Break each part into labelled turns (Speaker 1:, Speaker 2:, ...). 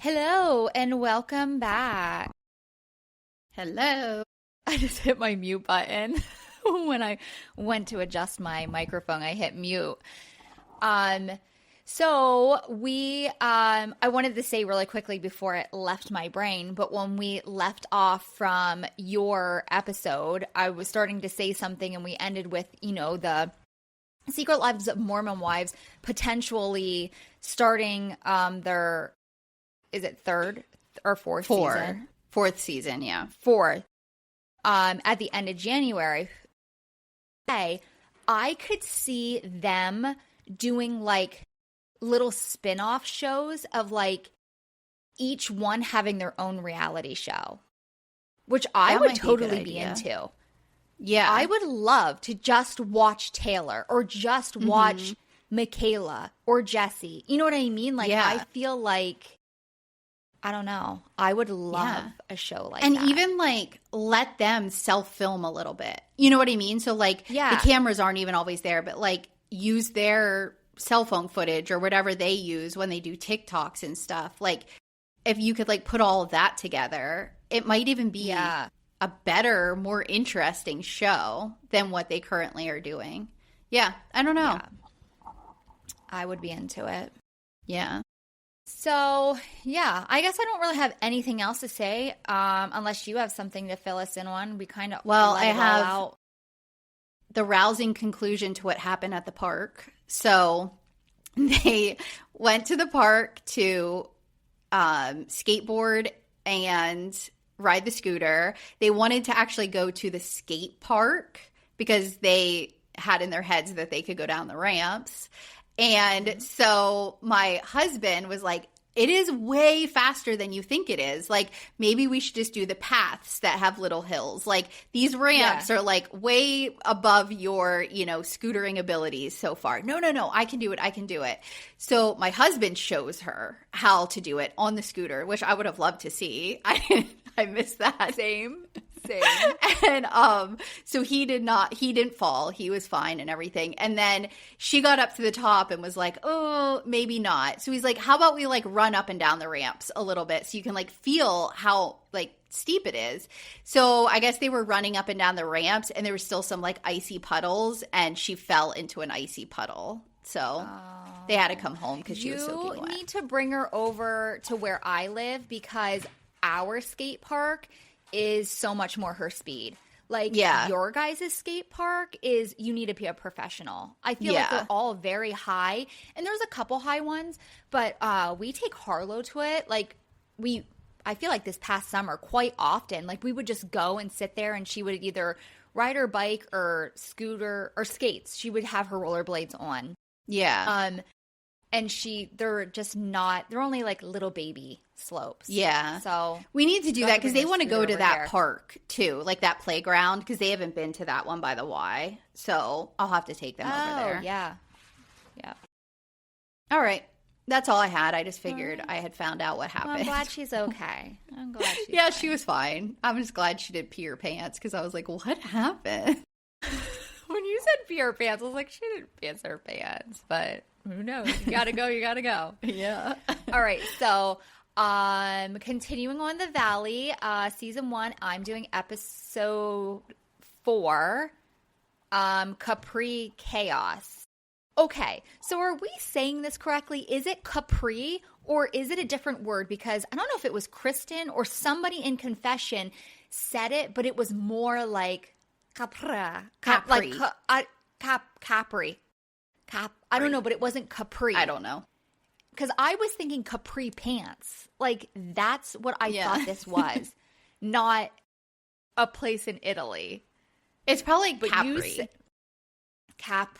Speaker 1: Hello and welcome back.
Speaker 2: Hello.
Speaker 1: I just hit my mute button when I went to adjust my microphone. I hit mute. I wanted to say really quickly before it left my brain, but when we left off from your episode, I was starting to say something and we ended with, the Secret Lives of Mormon Wives potentially starting their, is it third or fourth season?
Speaker 2: Fourth season, yeah.
Speaker 1: Fourth. At the end of January. I could see them doing like little spin-off shows of like each one having their own reality show, which I would totally be into.
Speaker 2: Yeah.
Speaker 1: I would love to just watch Taylor or just watch Michaela or Jesse. You know what I mean? Like, I feel like, I don't know. I would love a show like that.
Speaker 2: And even like let them self-film a little bit. You know what I mean? So like the cameras aren't even always there, but like use their cell phone footage or whatever they use when they do TikToks and stuff. Like if you could like put all of that together, it might even be a better, more interesting show than what they currently are doing. Yeah, I don't know.
Speaker 1: Yeah. I would be into it.
Speaker 2: Yeah.
Speaker 1: So, yeah, I guess I don't really have anything else to say unless you have something to fill us in on. We kind of
Speaker 2: I have the rousing conclusion to what happened at the park. So they went to the park to skateboard and ride the scooter. They wanted to actually go to the skate park because they had in their heads that they could go down the ramps. And so my husband was like, it is way faster than you think it is. Like, maybe we should just do the paths that have little hills. Like, these ramps are like way above your, scootering abilities so far. No, I can do it. So my husband shows her how to do it on the scooter, which I would have loved to see. I missed that.
Speaker 1: Same.
Speaker 2: And so he didn't fall. He was fine and everything. And then she got up to the top and was like, oh, maybe not. So he's like, how about we like run up and down the ramps a little bit so you can like feel how like steep it is. So I guess they were running up and down the ramps and there was still some like icy puddles and she fell into an icy puddle. So they had to come home because she was soaking wet.
Speaker 1: You need to bring her over to where I live because our skate park is so much more her speed. Like your guys' skate park is, you need to be a professional. I feel like they're all very high and there's a couple high ones, but we take Harlow to it. Like I feel like this past summer quite often, like we would just go and sit there and she would either ride her bike or scooter or skates. She would have her rollerblades on.
Speaker 2: Yeah.
Speaker 1: And they're only like little baby slopes.
Speaker 2: Yeah.
Speaker 1: So
Speaker 2: we need to do that because they want to go to that park too, like that playground, because they haven't been to that one by the Y. So I'll have to take them over there.
Speaker 1: Yeah. Yeah.
Speaker 2: All right. That's all I had. I just figured I had found out what happened.
Speaker 1: Well, I'm glad she's okay.
Speaker 2: She was fine. I'm just glad she didn't pee her pants because I was like, what happened?
Speaker 1: When you said pee her pants, I was like, she didn't piss her pants, but who knows? You gotta go.
Speaker 2: Yeah.
Speaker 1: All right. So, continuing on the Valley, season 1, I'm doing episode 4, Capri Chaos. Okay. So are we saying this correctly? Is it Capri or is it a different word? Because I don't know if it was Kristin or somebody in Confession said it, but it was more like Capri.
Speaker 2: Capri.
Speaker 1: Capri. I don't know, but it wasn't Capri.
Speaker 2: I don't know.
Speaker 1: Because I was thinking capri pants. Like, that's what I thought this was. Not a place in Italy.
Speaker 2: It's probably Capri.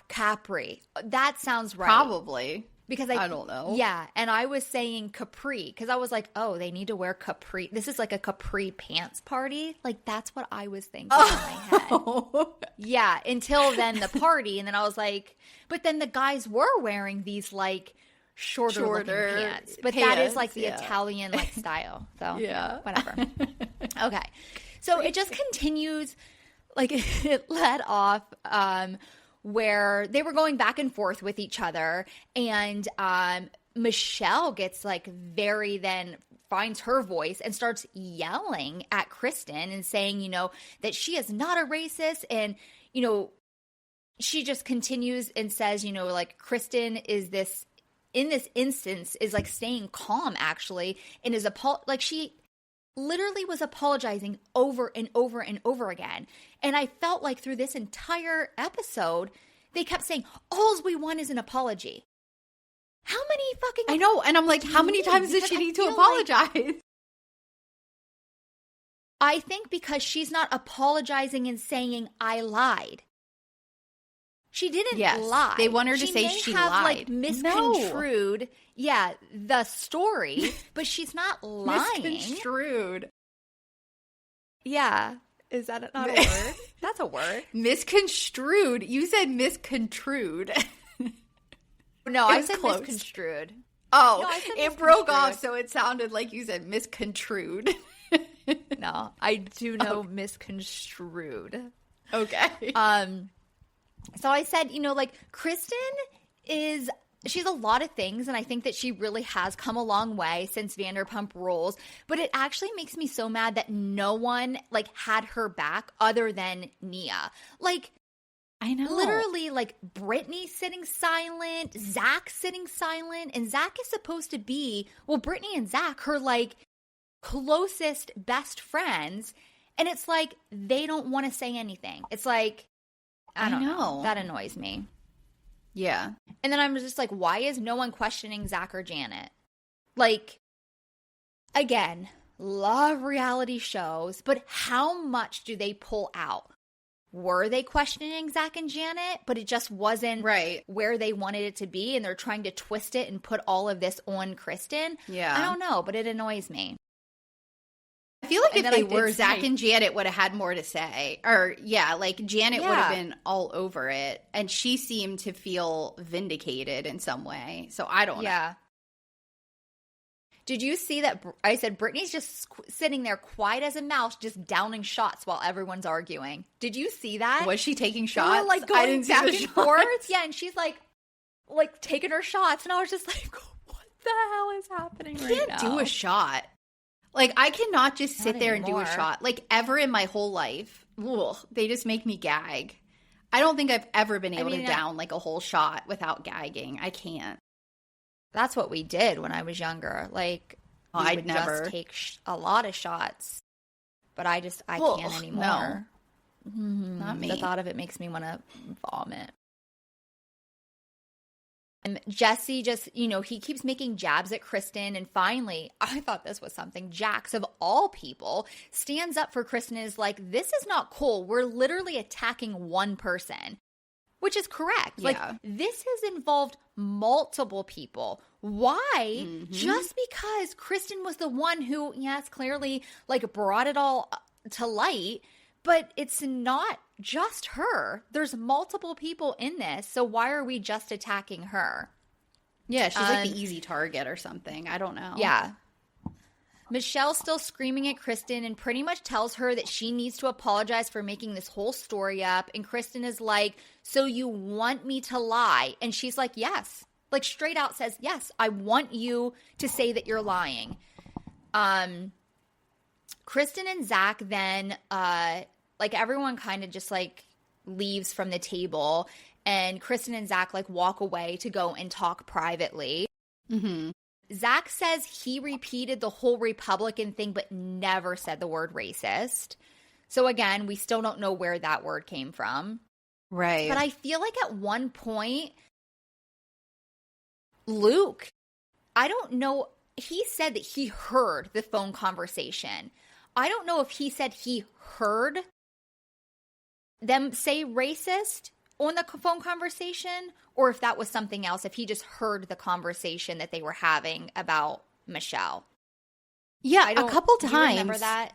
Speaker 1: Capri. That sounds right.
Speaker 2: Probably.
Speaker 1: Because
Speaker 2: I don't know.
Speaker 1: Yeah, and I was saying capri because I was like, oh, they need to wear capri. This is like a capri pants party. Like, that's what I was thinking in my head. Yeah, until then the party. And then I was like, but then the guys were wearing these like shorter looking pants. But that is like the Italian like style. So whatever. Okay. So it just continues, like it led off where they were going back and forth with each other, and Michelle gets like very then finds her voice and starts yelling at Kristin and saying, you know, that she is not a racist. And, you know, she just continues and says, you know, like Kristin is this, in this instance, is like staying calm actually, and is like she literally was apologizing over and over and over again. And I felt like through this entire episode, they kept saying, all we want is an apology. How many fucking...
Speaker 2: I know, and I'm like, how many times does she need to apologize?
Speaker 1: Like, I think because she's not apologizing and saying, I lied. She didn't lie.
Speaker 2: They want her to say she lied.
Speaker 1: Like, misconstrued, the story, but she's not lying.
Speaker 2: Misconstrued.
Speaker 1: Yeah. Is that not a word? That's a word.
Speaker 2: Misconstrued. You said misconstrued.
Speaker 1: No, I said close. Misconstrued.
Speaker 2: Oh, no, it broke off, so it sounded like you said misconstrued.
Speaker 1: No, I do know misconstrued.
Speaker 2: Okay.
Speaker 1: So I said, you know, like Kristin she's a lot of things, and I think that she really has come a long way since Vanderpump Rules, but it actually makes me so mad that no one like had her back other than Nia. Like,
Speaker 2: I know.
Speaker 1: Literally, like, Brittany sitting silent, Zach sitting silent, and Zach is supposed to be, well, Brittany and Zach, her, like, closest best friends, and it's like, they don't want to say anything. It's like, I don't know. That annoys me.
Speaker 2: Yeah.
Speaker 1: And then I'm just like, why is no one questioning Zach or Janet? Like, again, love reality shows, but how much do they pull out? Were they questioning Zach and Janet, but it just wasn't where they wanted it to be, and they're trying to twist it and put all of this on Kristin?
Speaker 2: Yeah.
Speaker 1: I don't know, but it annoys me.
Speaker 2: I feel like if they were, Zach and Janet would have had more to say. Or, like Janet would have been all over it, and she seemed to feel vindicated in some way. So I don't know.
Speaker 1: Did you see that? I said Brittany's just sitting there quiet as a mouse, just downing shots while everyone's arguing. Did you see that?
Speaker 2: Was she taking shots?
Speaker 1: Like going back and forth. Yeah, and she's like taking her shots, and I was just like, what the hell is happening right now?
Speaker 2: You can't do a shot. Like, I cannot just sit there and do a shot. Like, ever in my whole life. Ugh, they just make me gag. I don't think I've ever been able to down like a whole shot without gagging. I can't.
Speaker 1: That's what we did when I was younger. Like, we would just take a lot of shots. But I can't anymore.
Speaker 2: No. Not me.
Speaker 1: The thought of it makes me want to vomit. And Jesse just, you know, he keeps making jabs at Kristin. And finally, I thought this was something. Jax, of all people, stands up for Kristin and is like, this is not cool. We're literally attacking one person. Which is correct.
Speaker 2: Yeah.
Speaker 1: Like, this has involved multiple people. Why?
Speaker 2: Mm-hmm.
Speaker 1: Just because Kristin was the one who, yes, clearly, like, brought it all to light. But it's not just her. There's multiple people in this. So why are we just attacking her?
Speaker 2: Yeah, she's like the easy target or something. I don't know.
Speaker 1: Yeah. Michelle's still screaming at Kristin and pretty much tells her that she needs to apologize for making this whole story up. And Kristin is like, so you want me to lie? And she's like, yes. Like, straight out says, yes, I want you to say that you're lying. Kristin and Zach then, like, everyone kind of just, like, leaves from the table. And Kristin and Zach, like, walk away to go and talk privately.
Speaker 2: Mm-hmm.
Speaker 1: Zach says he repeated the whole Republican thing but never said the word racist. So, again, we still don't know where that word came from.
Speaker 2: Right.
Speaker 1: But I feel like at one point, Luke, I don't know, he said that he heard the phone conversation. I don't know if he said he heard them say racist on the phone conversation, or if that was something else, if he just heard the conversation that they were having about Michelle.
Speaker 2: Yeah, a couple times.
Speaker 1: Do you remember that?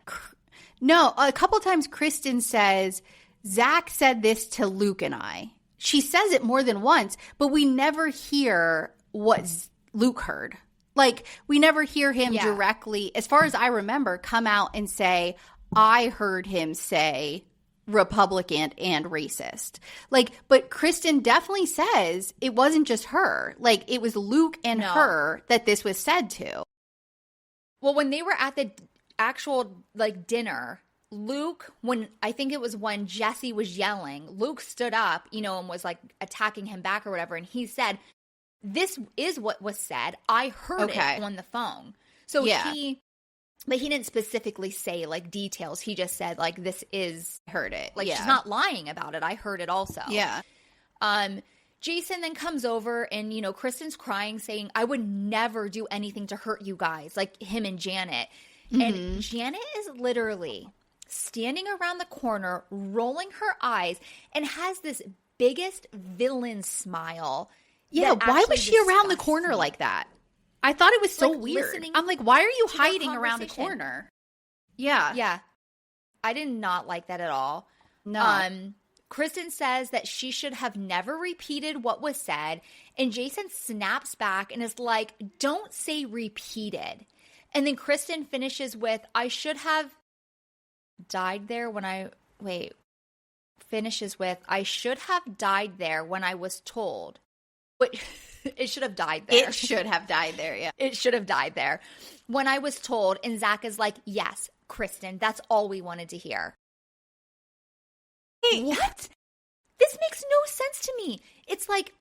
Speaker 2: No, a couple times Kristin says, Zach said this to Luke and I. She says it more than once, but we never hear what Luke heard. Like, we never hear him directly, as far as I remember, come out and say, I heard him say Republican and racist. Like, but Kristin definitely says it wasn't just her. Like, it was Luke and her that this was said to.
Speaker 1: Well, when they were at the actual, like, dinner, Luke, I think it was when Jesse was yelling, Luke stood up, you know, and was, like, attacking him back or whatever, and he said, this is what was said. I heard it on the phone. So but he didn't specifically say, like, details. He just said, like, this is,
Speaker 2: heard it.
Speaker 1: Like, she's not lying about it. I heard it also.
Speaker 2: Yeah.
Speaker 1: Jason then comes over and, you know, Kristin's crying, saying, I would never do anything to hurt you guys, like him and Janet. Mm-hmm. And Janet is literally standing around the corner, rolling her eyes, and has this biggest villain smile.
Speaker 2: Yeah, why was she around the corner like that? I thought it was so weird. I'm like, why are you hiding around the corner? Yeah.
Speaker 1: Yeah. I did not like that at all.
Speaker 2: No.
Speaker 1: Kristin says that she should have never repeated what was said, and Jason snaps back and is like, don't say repeated. And then Kristin finishes with, I should have died there when I should have died there when I was told. But it should have died there.
Speaker 2: It should have died there, yeah.
Speaker 1: It should have died there. When I was told, and Zach is like, yes, Kristin, that's all we wanted to hear. Hey, what? This makes no sense to me. It's like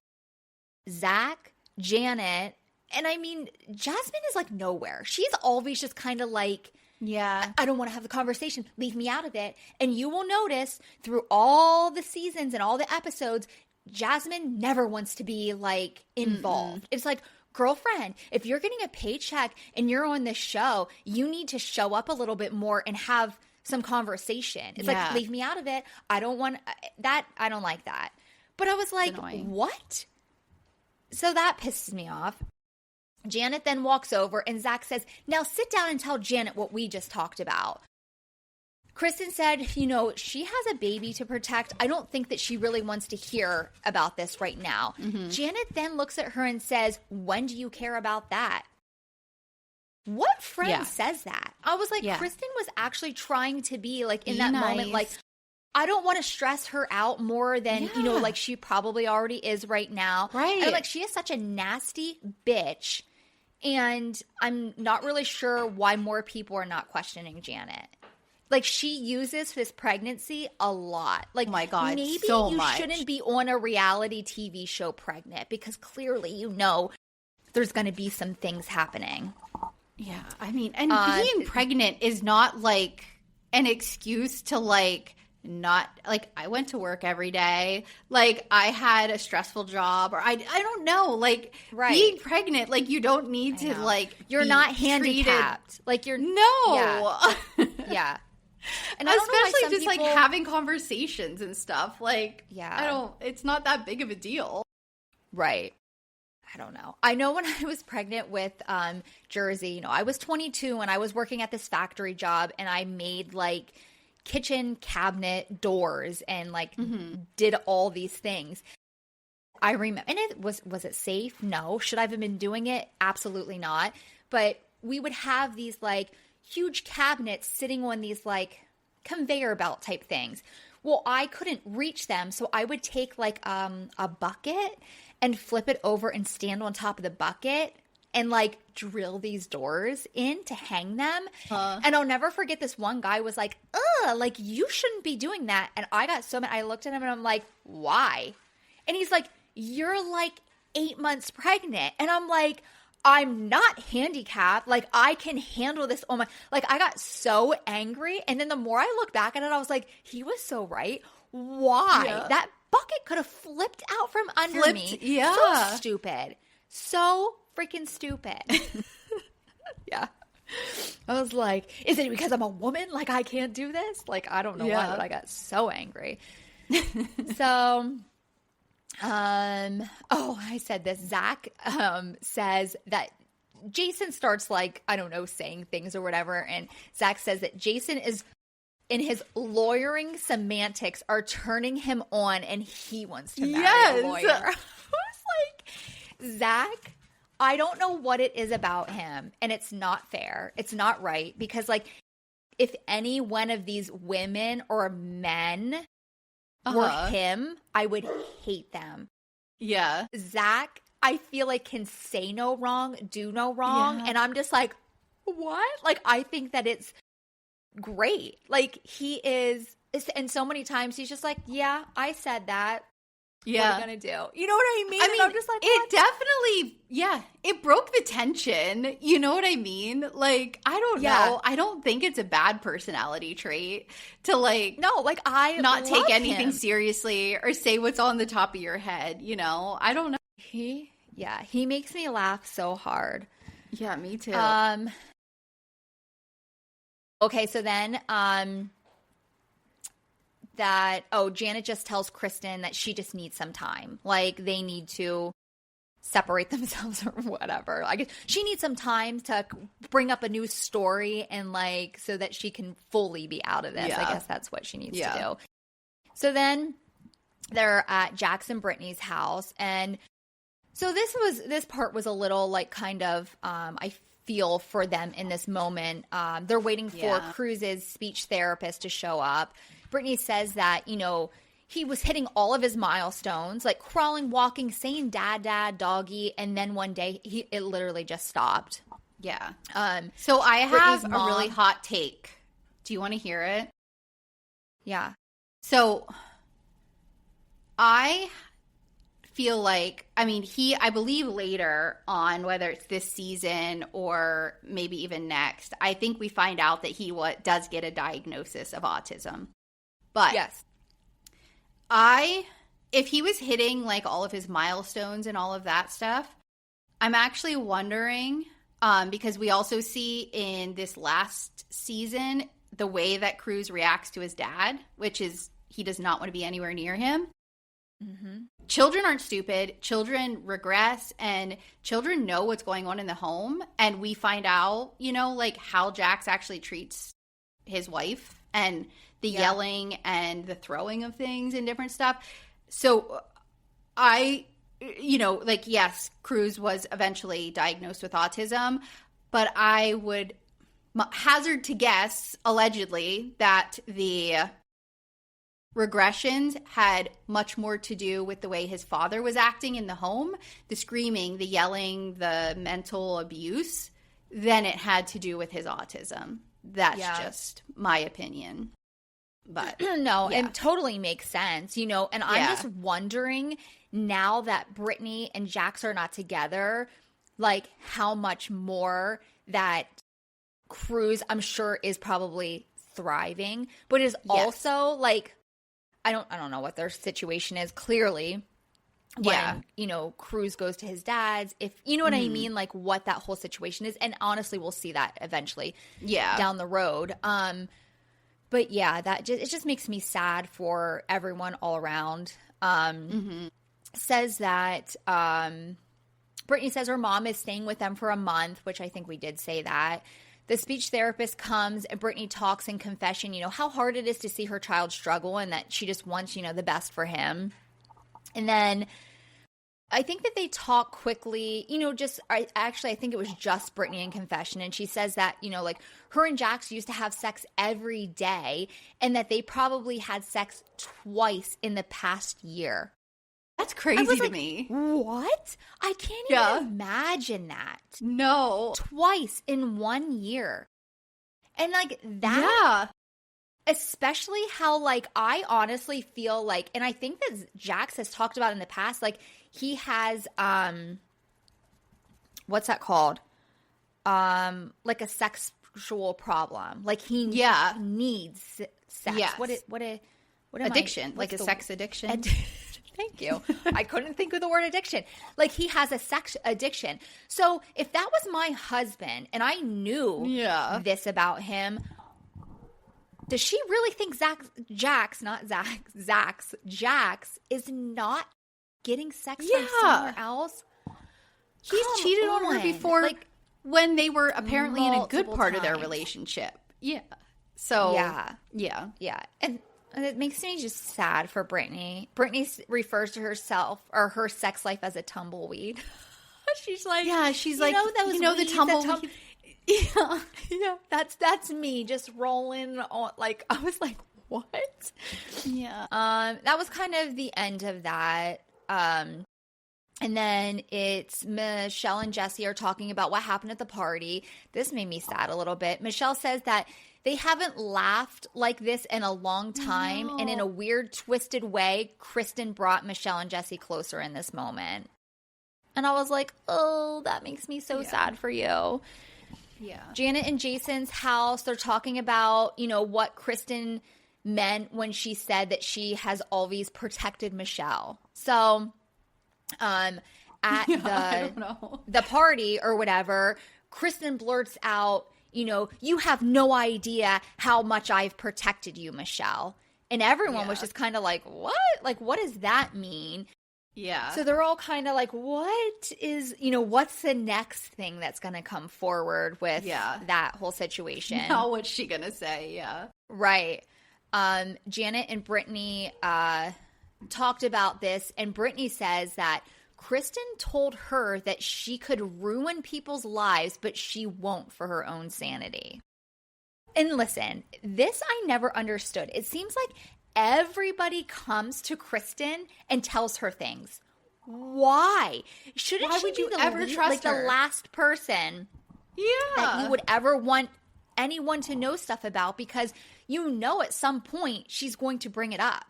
Speaker 1: Zach, Janet, and I mean, Jasmine is like nowhere. She's always just kind of like,
Speaker 2: yeah,
Speaker 1: I don't want to have the conversation. Leave me out of it. And you will notice through all the seasons and all the episodes, Jasmine never wants to be like involved. Mm-mm. It's like, girlfriend, if you're getting a paycheck and you're on this show, you need to show up a little bit more and have some conversation. It's like, leave me out of it. I don't want that. I don't like that. But I was like, what? So that pisses me off. Janet then walks over and Zach says, now sit down and tell Janet what we just talked about. Kristin said, you know, she has a baby to protect. I don't think that she really wants to hear about this right now. Mm-hmm. Janet then looks at her and says, when do you care about that? What friend says that? I was like, Kristin was actually trying to be like in that moment, like, I don't want to stress her out more than, you know, like she probably already is right now.
Speaker 2: Right.
Speaker 1: And like, she is such a nasty bitch. And I'm not really sure why more people are not questioning Janet. Like, she uses his pregnancy a lot. Like,
Speaker 2: oh my God,
Speaker 1: maybe
Speaker 2: so
Speaker 1: you
Speaker 2: much.
Speaker 1: shouldn't be on a reality TV show pregnant because clearly you know there's going to be some things happening.
Speaker 2: Yeah, I mean, and being pregnant is not like an excuse to like not like I went to work every day. Like I had a stressful job or I don't know, like being pregnant, like you don't need to like
Speaker 1: you're not handicapped. Like you're yeah.
Speaker 2: And especially just like having conversations and stuff. Like it's not that big of a deal.
Speaker 1: Right. I don't know. I know when I was pregnant with Jersey, you know, I was 22 and I was working at this factory job and I made like kitchen cabinet doors and like did all these things. I remember, and it was it safe? No. Should I have been doing it? Absolutely not. But we would have these like huge cabinets sitting on these like conveyor belt type things. Well, I couldn't reach them, so I would take like a bucket and flip it over and stand on top of the bucket and like drill these doors in to hang them. And I'll never forget this one guy was like, like you shouldn't be doing that. And I got so mad. I looked at him and I'm like, why? And he's like, you're like 8 months pregnant. And I'm like, I'm not handicapped. Like I can handle this on my, like I got so angry. And then the more I look back at it, I was like, he was so right. Why? Yeah. That bucket could have flipped out from under me.
Speaker 2: Yeah.
Speaker 1: So stupid. So freaking stupid. Yeah. I was like, is it because I'm a woman? Like I can't do this? Like I don't know why, but I got so angry. So, I said this. Zach says that Jason starts like, I don't know, saying things or whatever. And Zach says that Jason is in his lawyering semantics are turning him on and he wants to marry a lawyer. I was like, Zach, I don't know what it is about him and it's not fair. It's not right because like if any one of these women or men were him, I would hate them.
Speaker 2: Yeah.
Speaker 1: Zach, I feel like can say no wrong, do no wrong. And I'm just like, what? Like, I think that it's great. Like, he is, and so many times he's just like, yeah, I said that.
Speaker 2: Yeah.
Speaker 1: What are you going to do? You know what I mean?
Speaker 2: I mean,
Speaker 1: and I'm just like,
Speaker 2: it definitely, it broke the tension. You know what I mean? Like, I don't know. I don't think it's a bad personality trait to like,
Speaker 1: no, like I
Speaker 2: not take anything
Speaker 1: him.
Speaker 2: seriously or say what's on the top of your head. You know, I don't know.
Speaker 1: He makes me laugh so hard.
Speaker 2: Yeah, me too.
Speaker 1: Okay, so then, Janet just tells Kristin that she just needs some time. Like, they need to separate themselves or whatever. I guess she needs some time to bring up a new story and, like, so that she can fully be out of this. I guess that's what she needs to do. So then they're at Jax and Brittany's house. And so this part was a little, like, kind of, I feel for them in this moment. They're waiting for Cruz's speech therapist to show up. Brittany says that, you know, he was hitting all of his milestones, like crawling, walking, saying dad, dad, doggy, and then one day it literally just stopped.
Speaker 2: Yeah. So I have a really hot take. Do you want to hear it?
Speaker 1: Yeah.
Speaker 2: So I feel like, I mean, I believe later on, whether it's this season or maybe even next, I think we find out that he does get a diagnosis of autism. But
Speaker 1: yes,
Speaker 2: if he was hitting like all of his milestones and all of that stuff, I'm actually wondering, because we also see in this last season the way that Cruz reacts to his dad, which is he does not want to be anywhere near him. Mm-hmm. Children aren't stupid. Children regress, and children know what's going on in the home. And we find out, you know, like how Jax actually treats his wife and the yelling and the throwing of things and different stuff. So you know, like, yes, Cruz was eventually diagnosed with autism, but I would hazard to guess, allegedly, that the regressions had much more to do with the way his father was acting in the home, the screaming, the yelling, the mental abuse, than it had to do with his autism. That's just my opinion. But
Speaker 1: no, it totally makes sense, you know, and I'm just wondering now that Brittany and Jax are not together, like how much more that Cruz, I'm sure, is probably thriving, but is also like, I don't know what their situation is clearly when, you know, Cruz goes to his dad's, if you know what I mean, like what that whole situation is. And honestly, we'll see that eventually down the road. But yeah, it just makes me sad for everyone all around. Says that Brittany says her mom is staying with them for a month, which I think we did say that. The speech therapist comes and Brittany talks in confession, you know, how hard it is to see her child struggle and that she just wants, you know, the best for him. And then I think that they talk quickly, you know, I think it was just Brittany in confession. And she says that, you know, like her and Jax used to have sex every day and that they probably had sex twice in the past year.
Speaker 2: That's crazy to me.
Speaker 1: What? I can't even imagine that.
Speaker 2: No.
Speaker 1: Twice in 1 year. And like that. Yeah. Especially how like I honestly feel like, and I think that Jax has talked about in the past, like he has, what's that called? Like a sexual problem. Like he needs sex.
Speaker 2: Yes.
Speaker 1: What
Speaker 2: addiction, like a sex addiction.
Speaker 1: Thank you. I couldn't think of the word addiction. Like he has a sex addiction. So if that was my husband and I knew this about him, does she really think Jax is not getting sex from somewhere else?
Speaker 2: He's cheated on her before, like when they were apparently in a good part of their relationship. Yeah. So yeah.
Speaker 1: And it makes me just sad for Brittany. Brittany refers to herself or her sex life as a tumbleweed. She's like,
Speaker 2: the tumbleweed.
Speaker 1: Yeah. That's me just rolling on. Like, I was like, what?
Speaker 2: Yeah.
Speaker 1: That was kind of the end of that. And then it's Michelle and Jesse are talking about what happened at the party. This made me sad a little bit. Michelle says that they haven't laughed like this in a long time. No. And in a weird, twisted way, Kristin brought Michelle and Jesse closer in this moment. And I was like, oh, that makes me so sad for you.
Speaker 2: Yeah.
Speaker 1: Janet and Jason's house, they're talking about, what Kristin meant when she said that she has always protected Michelle. So at the party or whatever, Kristin blurts out, you have no idea how much I've protected you, Michelle. And everyone was just kind of like, what? Like, what does that mean?
Speaker 2: Yeah.
Speaker 1: So they're all kind of like, what is, what's the next thing that's going to come forward with that whole situation?
Speaker 2: Now what's she going to say? Yeah.
Speaker 1: Right. Janet and Brittany talked about this, and Brittany says that Kristin told her that she could ruin people's lives, but she won't for her own sanity. And listen, this I never understood. It seems like everybody comes to Kristin and tells her things. Why? Shouldn't she be the last person that you would ever want anyone to know stuff about? Because at some point she's going to bring it up.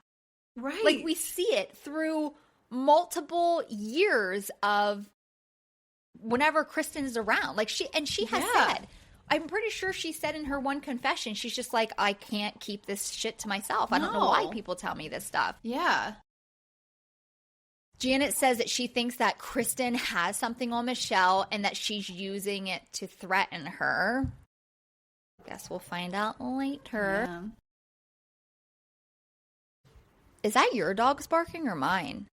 Speaker 2: Right.
Speaker 1: Like, we see it through multiple years of whenever Kristin is around. Like, she has said, I'm pretty sure she said in her one confession, she's just like, I can't keep this shit to myself. I don't know why people tell me this stuff.
Speaker 2: Yeah.
Speaker 1: Janet says that she thinks that Kristin has something on Michelle and that she's using it to threaten her. Guess we'll find out later.
Speaker 2: Yeah.
Speaker 1: Is that your dogs barking or mine?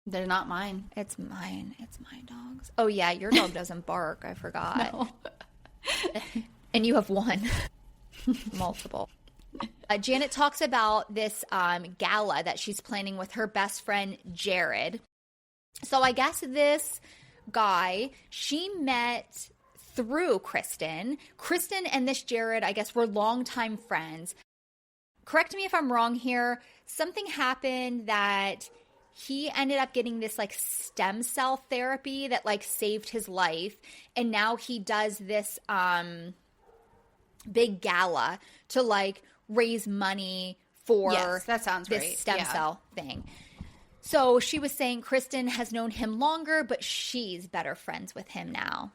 Speaker 2: They're not mine.
Speaker 1: It's mine. It's my dogs. Oh, yeah, your dog doesn't bark. I forgot.
Speaker 2: No.
Speaker 1: And you have one. Multiple. Janet talks about this gala that she's planning with her best friend, Jared. So I guess this guy, she met through Kristin. Kristin and this Jared, I guess, were longtime friends. Correct me if I'm wrong here. Something happened that he ended up getting this like stem cell therapy that like saved his life. And now he does this big gala to like raise money for
Speaker 2: that sounds
Speaker 1: this
Speaker 2: right.
Speaker 1: stem cell thing. So she was saying Kristin has known him longer, but she's better friends with him now.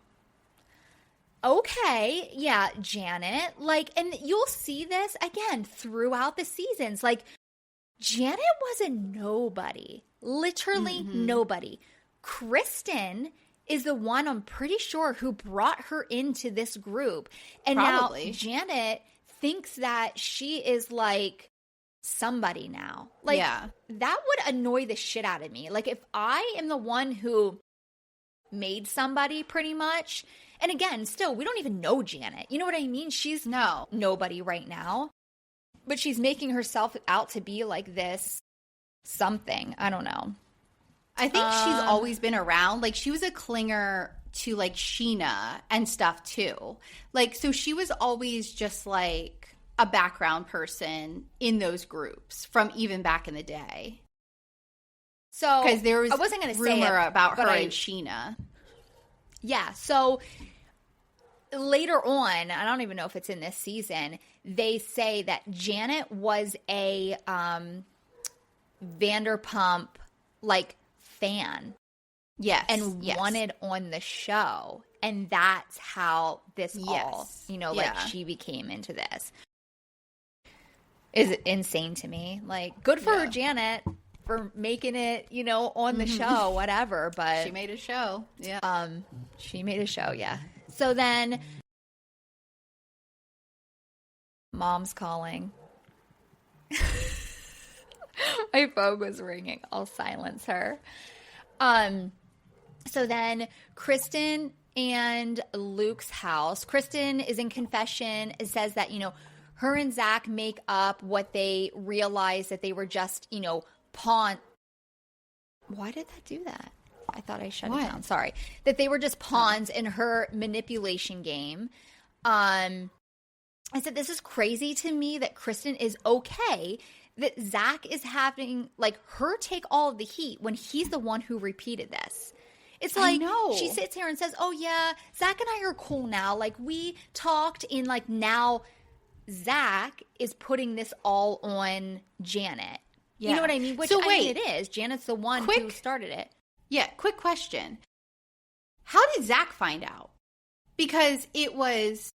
Speaker 1: Okay, yeah, Janet. Like, and you'll see this again throughout the seasons. Like, Janet was a nobody. Literally nobody. Kristin is the one, I'm pretty sure, who brought her into this group. And
Speaker 2: Probably.
Speaker 1: Now Janet thinks that she is like somebody now. Like, that would annoy the shit out of me. Like, if I am the one who made somebody pretty much, and again, still, we don't even know Janet. You know what I mean? She's nobody right now. But she's making herself out to be like this something. I don't know.
Speaker 2: I think she's always been around. Like, she was a clinger to, like, Sheena and stuff, too. Like, so she was always just, like, a background person in those groups from even back in the day.
Speaker 1: So,
Speaker 2: because there was
Speaker 1: I wasn't going to say
Speaker 2: rumor
Speaker 1: it,
Speaker 2: about her and Sheena.
Speaker 1: Yeah, so later on, I don't even know if it's in this season, they say that Janet was a Vanderpump, like, fan.
Speaker 2: Yes.
Speaker 1: And wanted on the show. And that's how this all, like, she became into this. Is insane to me. Like, good for her, Janet, for making it, on the show, whatever. But
Speaker 2: she made a show. Yeah.
Speaker 1: She made a show, yeah. So then Mom's calling. My phone was ringing. I'll silence her. So then Kristin and Luke's house. Kristin is in confession. It says that, her and Zach make up what they realized that they were just, pawn. Why did that do that? I thought I shut it down. Sorry. That they were just pawns in her manipulation game. I said, this is crazy to me that Kristin is okay, that Zach is having, like, her take all of the heat when he's the one who repeated this. It's like, she sits here and says, oh, yeah, Zach and I are cool now. Like, we talked and, like, now Zach is putting this all on Janet. Yeah. You know what I mean? Which, I mean, it is. Janet's the one who started it.
Speaker 2: Yeah, quick question. How did Zach find out? Because it was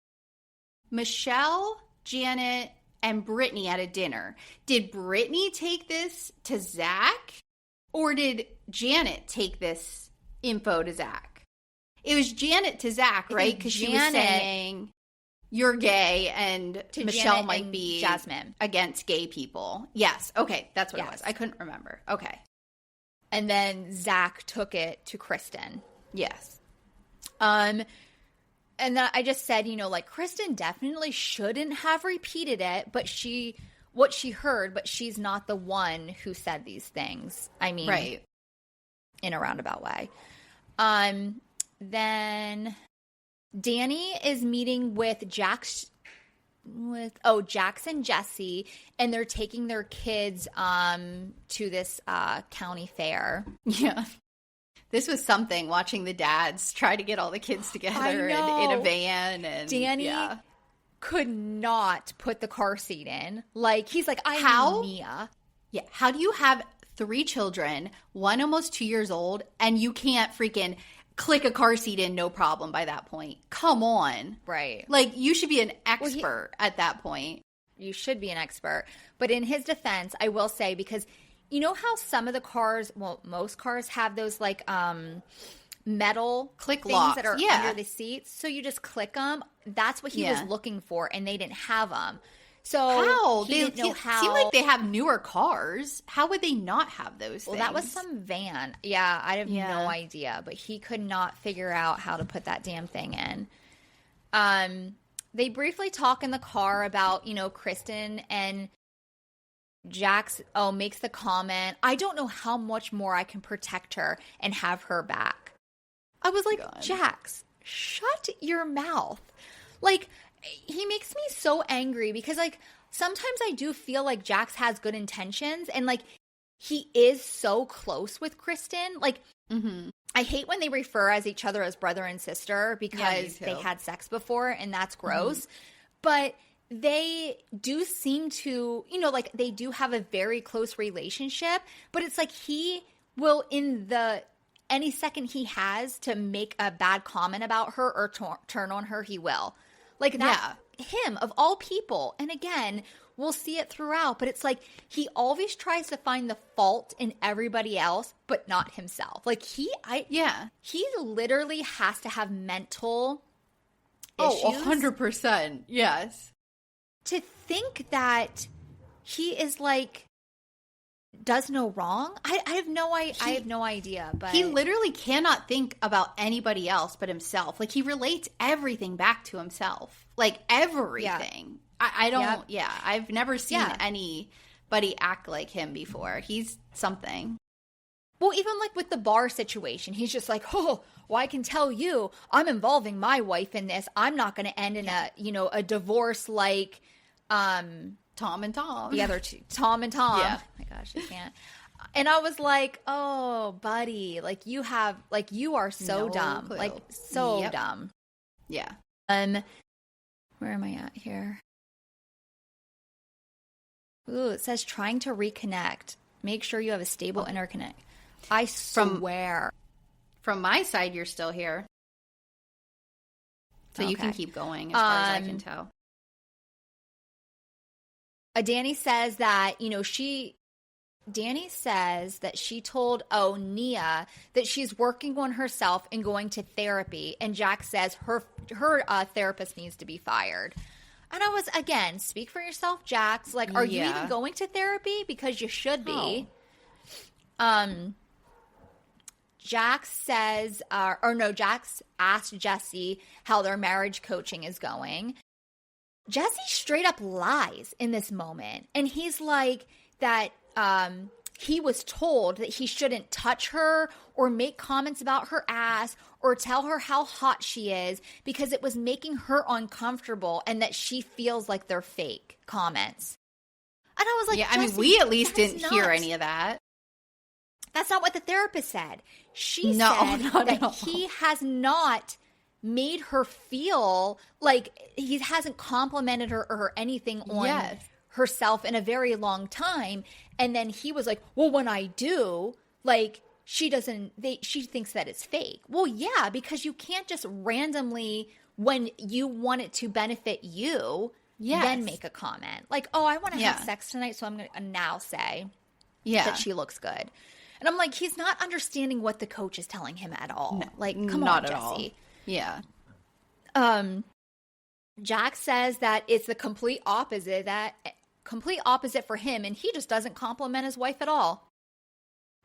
Speaker 2: Michelle, Janet, and Brittany at a dinner. Did Brittany take this to Zach? Or did Janet take this info to Zach? It was Janet to Zach, right? Because she was saying you're gay and Michelle Janet might be
Speaker 1: Jasmine
Speaker 2: against gay people. Yes. Okay. That's what it was. I couldn't remember. Okay.
Speaker 1: And then Zach took it to Kristin.
Speaker 2: Yes.
Speaker 1: And then I just said, you know, like, Kristin definitely shouldn't have repeated it, but what she heard, but she's not the one who said these things. I mean,
Speaker 2: right.
Speaker 1: In a roundabout way. Then Danny is meeting with Jax and Jesse, and they're taking their kids to this county fair.
Speaker 2: Yeah. This was something, watching the dads try to get all the kids together in a van. And
Speaker 1: Danny could not put the car seat in. Like, he's like, I need Mia.
Speaker 2: Yeah. How do you have 3 children, one almost 2 years old, and you can't freaking click a car seat in no problem by that point? Come on.
Speaker 1: Right.
Speaker 2: Like, you should be an expert at that point.
Speaker 1: You should be an expert. But in his defense, I will say, because you know how some of the cars, well, most cars have those, like, metal
Speaker 2: click
Speaker 1: things
Speaker 2: locks
Speaker 1: that are under the seats? So you just click them. That's what he was looking for, and they didn't have them. So
Speaker 2: how?
Speaker 1: He didn't know how.
Speaker 2: Seem like they have newer cars. How would they not have those things?
Speaker 1: Well, that was some van. Yeah, I have no idea. But he could not figure out how to put that damn thing in. They briefly talk in the car about, you know, Kristin, and Jax makes the comment, I don't know how much more I can protect her and have her back. I was like, Jax, shut your mouth. Like, he makes me so angry because, like, sometimes I do feel like Jax has good intentions, and, like, he is so close with Kristin. Like, I hate when they refer as each other as brother and sister because they had sex before, and that's gross. But they do seem to, you know, like, they do have a very close relationship, but it's like he will, any second he has to make a bad comment about her or turn on her, he will. Like, that, him, of all people. And again, we'll see it throughout, but it's like he always tries to find the fault in everybody else, but not himself. Like, he literally has to have mental issues.
Speaker 2: Oh, 100%. Yes.
Speaker 1: To think that he is, like, does no wrong. I have no idea. But
Speaker 2: he literally cannot think about anybody else but himself. Like, he relates everything back to himself. Like, everything. I don't. Yeah, I've never seen anybody act like him before. He's something.
Speaker 1: Well, even, like, with the bar situation, he's just like, oh, well, I can tell you, I'm involving my wife in this. I'm not going to end in a divorce like
Speaker 2: Tom and Tom.
Speaker 1: The other two, Tom and Tom.
Speaker 2: Yeah.
Speaker 1: Oh my gosh, I can't. And I was like, oh, buddy, like, you are so dumb.
Speaker 2: Clue.
Speaker 1: Like, so dumb.
Speaker 2: Yeah.
Speaker 1: Where am I at here? Ooh, it says trying to reconnect. Make sure you have a stable interconnect. I swear.
Speaker 2: From my side, you're still here. So you can keep going as far as I can tell.
Speaker 1: Danny says that, Danny says that she told Nia that she's working on herself and going to therapy, and Jax says her therapist needs to be fired. And I was, again, speak for yourself, Jax. Like, are you even going to therapy? Because you should be. Jax says, Jax asked Jesse how their marriage coaching is going. Jesse straight up lies in this moment. And he's like that he was told that he shouldn't touch her or make comments about her ass or tell her how hot she is because it was making her uncomfortable and that she feels like they're fake comments. And I was like,
Speaker 2: yeah, I mean, we at least didn't hear any of that.
Speaker 1: That's not what the therapist said. She said that he has not made her feel like he hasn't complimented her or anything on herself in a very long time. And then he was like, well, when I do, like, she thinks that it's fake. Well, yeah, because you can't just randomly, when you want it to benefit you, then make a comment. Like, oh, I want to have sex tonight, so I'm going to now say that she looks good. And I'm like, he's not understanding what the coach is telling him at all. No, like, come on, Jesse. All.
Speaker 2: Yeah.
Speaker 1: Jax says that it's the complete opposite for him, and he just doesn't compliment his wife at all.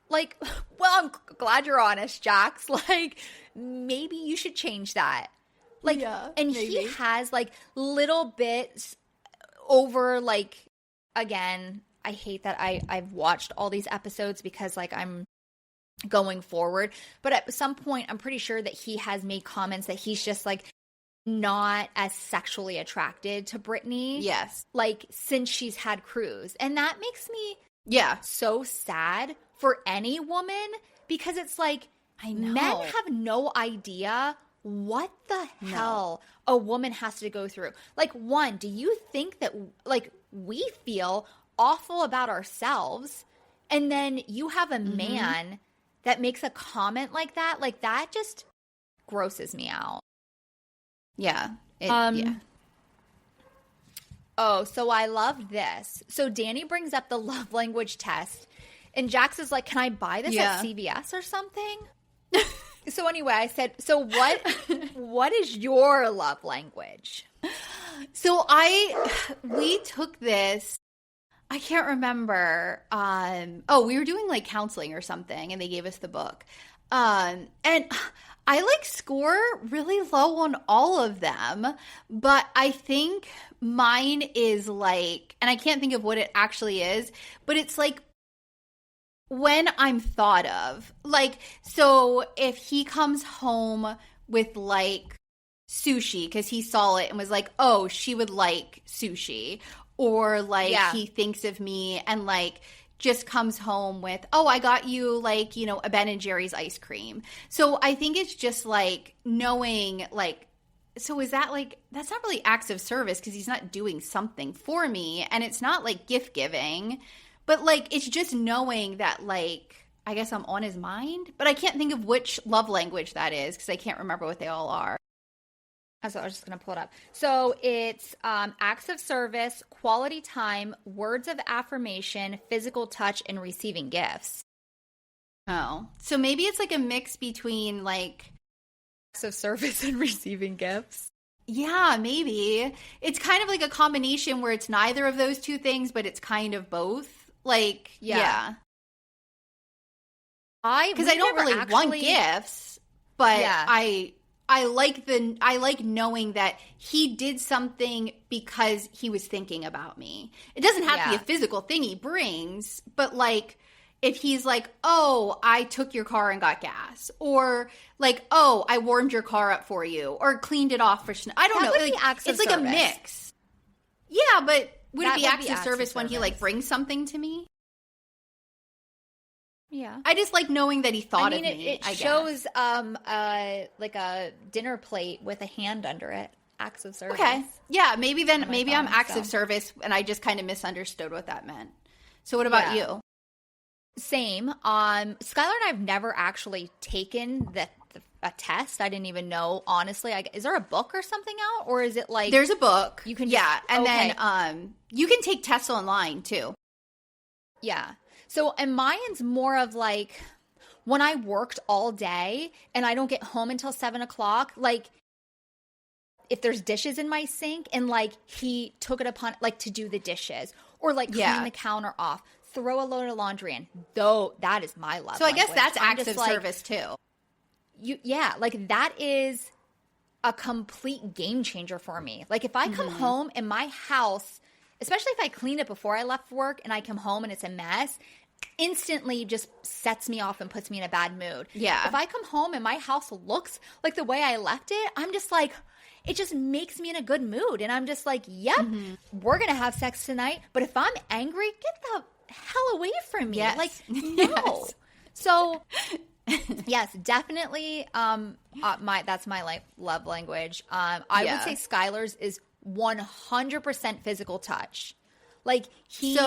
Speaker 1: Like, well, I'm glad you're honest, Jax. Like, maybe you should change that. Like, and maybe. He has, like, little bits over, like, again, I hate that I've watched all these episodes because, like, I'm going forward. But at some point, I'm pretty sure that he has made comments that he's just, like, not as sexually attracted to Brittany.
Speaker 2: Yes.
Speaker 1: Like, since she's had Cruz. And that makes me so sad for any woman because it's like, men have no idea what the hell a woman has to go through. Like, one, do you think that, like, we feel awful about ourselves and then you have a man that makes a comment like that? Like, that just grosses me out.
Speaker 2: Yeah.
Speaker 1: Oh, so I loved this. So Danny brings up the love language test and Jax is like, can I buy this at CVS or something? So anyway, I said, so what is your love language?
Speaker 2: So we took this, I can't remember. We were doing like counseling or something and they gave us the book. And I like score really low on all of them, but I think mine is like, and I can't think of what it actually is, but it's like when I'm thought of. Like, so if he comes home with like sushi because he saw it and was like, oh, she would like sushi, or like he thinks of me and like just comes home with, oh, I got you like, you know, a Ben and Jerry's ice cream. So I think it's just like knowing like, so is that like, that's not really acts of service because he's not doing something for me and it's not like gift giving, but like it's just knowing that like, I guess I'm on his mind, but I can't think of which love language that is because I can't remember what they all are.
Speaker 1: So I was just going to pull it up. So it's acts of service, quality time, words of affirmation, physical touch, and receiving gifts.
Speaker 2: Oh. So maybe it's like a mix between like
Speaker 1: acts of service and receiving gifts.
Speaker 2: Yeah, maybe. It's kind of like a combination where it's neither of those two things, but it's kind of both. Like, yeah. Because I don't really want gifts, but I like knowing that he did something because he was thinking about me. It doesn't have to be a physical thing he brings, but like if he's like, oh, I took your car and got gas, or like, oh, I warmed your car up for you, or cleaned it off for I don't know. Like, it's like a mix. Yeah, but would it be acts of service when he like brings something to me?
Speaker 1: Yeah.
Speaker 2: I just like knowing that he thought of me.
Speaker 1: It shows like a dinner plate with a hand under it. Acts of service.
Speaker 2: Okay. Yeah, maybe I'm acts of service and I just kind of misunderstood what that meant. So what about you?
Speaker 1: Same. Skylar and I have never actually taken a test. I didn't even know, honestly. Is there a book or something out? Or is it like
Speaker 2: there's a book.
Speaker 1: You can
Speaker 2: then you can take tests online too.
Speaker 1: Yeah. So, and mine's more of like when I worked all day and I don't get home until 7 o'clock, like if there's dishes in my sink and like he took it upon like to do the dishes or like clean the counter off, throw a load of laundry in, though that is my love.
Speaker 2: So I guess that's acts of service too.
Speaker 1: Like that is a complete game changer for me. Like if I come home and my house, especially if I cleaned it before I left work and I come home and it's a mess, instantly just sets me off and puts me in a bad mood.
Speaker 2: Yeah.
Speaker 1: If I come home and my house looks like the way I left it, I'm just like, it just makes me in a good mood. And I'm just like, yep, we're going to have sex tonight. But if I'm angry, get the hell away from me.
Speaker 2: Yes.
Speaker 1: Like, no.
Speaker 2: Yes.
Speaker 1: So, yes, definitely that's my love language. I would say Skylar's is 100% physical touch. Like, he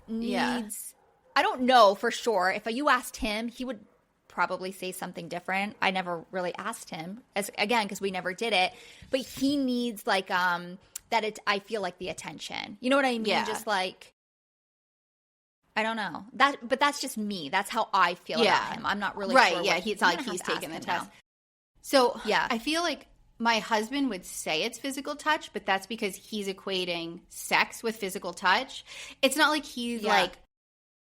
Speaker 1: needs – I don't know for sure. If you asked him, he would probably say something different. I never really asked him, because we never did it. But he needs, like, I feel like the attention. You know what I mean?
Speaker 2: Yeah.
Speaker 1: Just, like – I don't know. But that's just me. That's how I feel about him. I'm not really sure.
Speaker 2: Yeah, it's not like he's taking the test. So I feel like my husband would say it's physical touch, but that's because he's equating sex with physical touch. It's not like he's like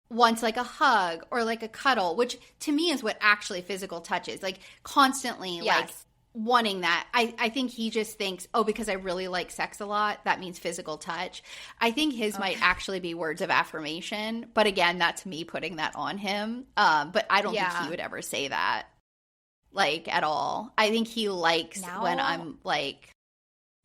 Speaker 2: wants like a hug or like a cuddle, which to me is what actually physical touch is. Like constantly like wanting that. I think he just thinks, oh, because I really like sex a lot, that means physical touch. I think his might actually be words of affirmation. But again, that's me putting that on him. But I don't think he would ever say that, like, at all. I think he likes when I'm like,